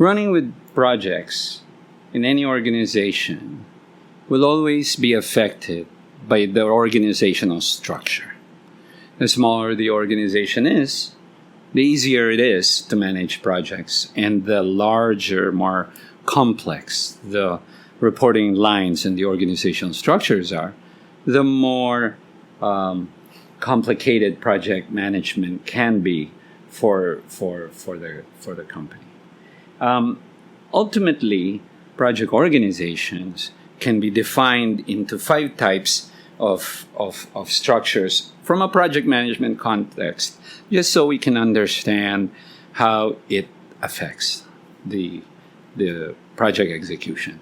Running with projects in any organization will always be affected by the organizational structure. The smaller the organization is, the easier it is to manage projects, and the larger, more complex the reporting lines and the organizational structures are, the more complicated project management can be for the company. Ultimately, project organizations can be defined into 5 types of structures from a project management context, just so we can understand how it affects the project execution.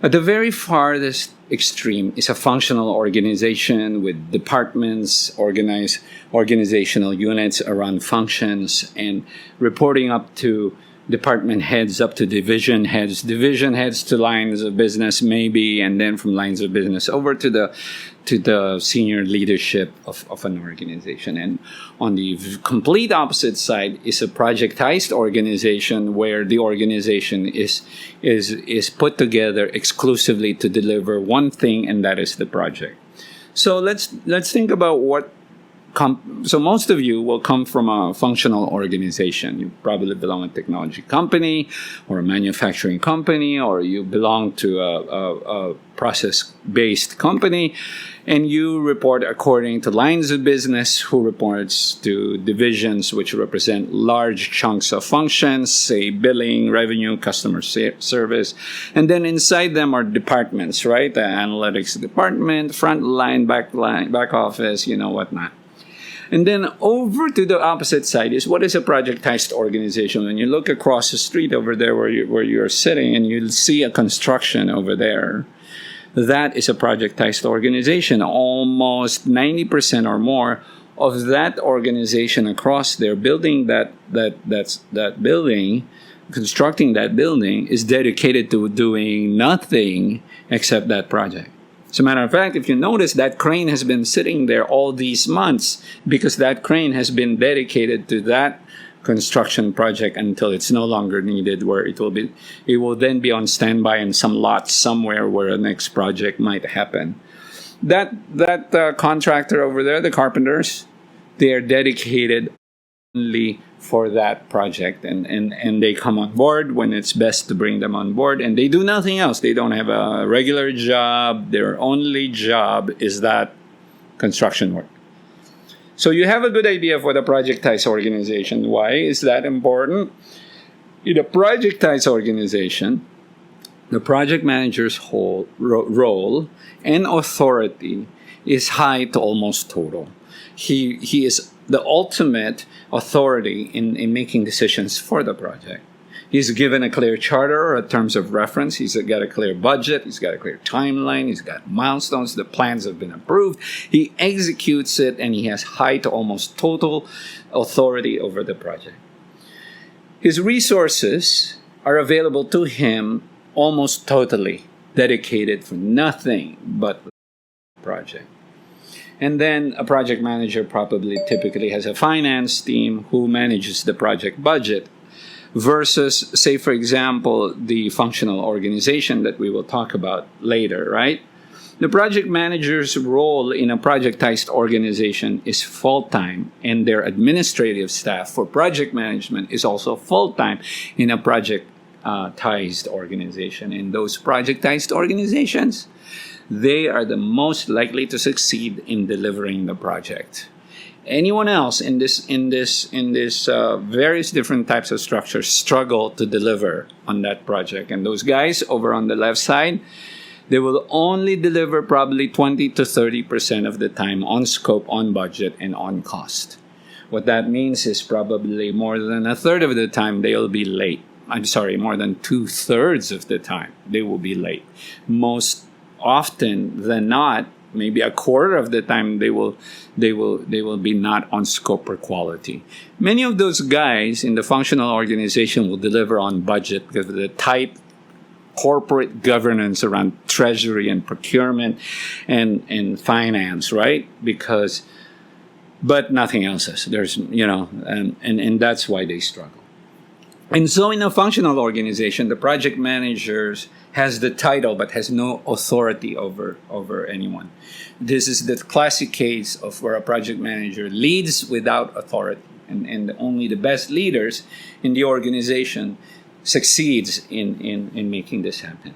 At the very farthest extreme is a functional organization with departments, organizational units around functions, and reporting up to department heads, up to division heads to lines of business maybe, and then from lines of business over to the senior leadership of an organization. And on the complete opposite side is a projectized organization where the organization is put together exclusively to deliver one thing, and that is the project. So let's think about so most of you will come from a functional organization. You probably belong to a technology company or a manufacturing company, or you belong to a process-based company, and you report according to lines of business, who reports to divisions which represent large chunks of functions, say billing, revenue, customer service. And then inside them are departments, right? The analytics department, front line, back office, whatnot. And then over to the opposite side is what is a projectized organization. When you look across the street over there where you're sitting, and you'll see a construction over there, that is a projectized organization. Almost 90% or more of that organization across there building that building, constructing that building, is dedicated to doing nothing except that project. As a matter of fact, if you notice, that crane has been sitting there all these months because that crane has been dedicated to that construction project until it's no longer needed, where it will then be on standby in some lot somewhere where a next project might happen. That contractor over there, the carpenters, they are dedicated only for that project, and they come on board when it's best to bring them on board, and they do nothing else. They don't have a regular job. Their only job is that construction work. So you have a good idea of what a projectized organization. Why is that important? In a projectized organization, the project manager's whole role and authority is high to almost total. He is the ultimate authority in making decisions for the project. He's given a clear charter or terms of reference. He's got a clear budget. He's got a clear timeline. He's got milestones. The plans have been approved. He executes it, and he has high to almost total authority over the project. His resources are available to him almost totally, dedicated for nothing but the project. And then a project manager typically has a finance team who manages the project budget, versus, say, for example, the functional organization that we will talk about later, right? The project manager's role in a projectized organization is full-time, and their administrative staff for project management is also full-time in a projectized organization. And those projectized organizations, they are the most likely to succeed in delivering the project. Anyone else in this various different types of structures struggle to deliver on that project, and those guys over on the left side, they will only deliver probably 20 to 30% of the time on scope, on budget, and on cost. What that means is probably more than a third of the time they will be late. More than 2/3 of the time they will be late. Most often than not, maybe a quarter of the time they will be not on scope or quality. Many of those guys in the functional organization will deliver on budget because of the tight corporate governance around treasury and procurement and finance, right? But nothing else is. There's, and that's why they struggle. And so in a functional organization, the project managers has the title but has no authority over anyone. This is the classic case of where a project manager leads without authority. And only the best leaders in the organization succeeds in making this happen.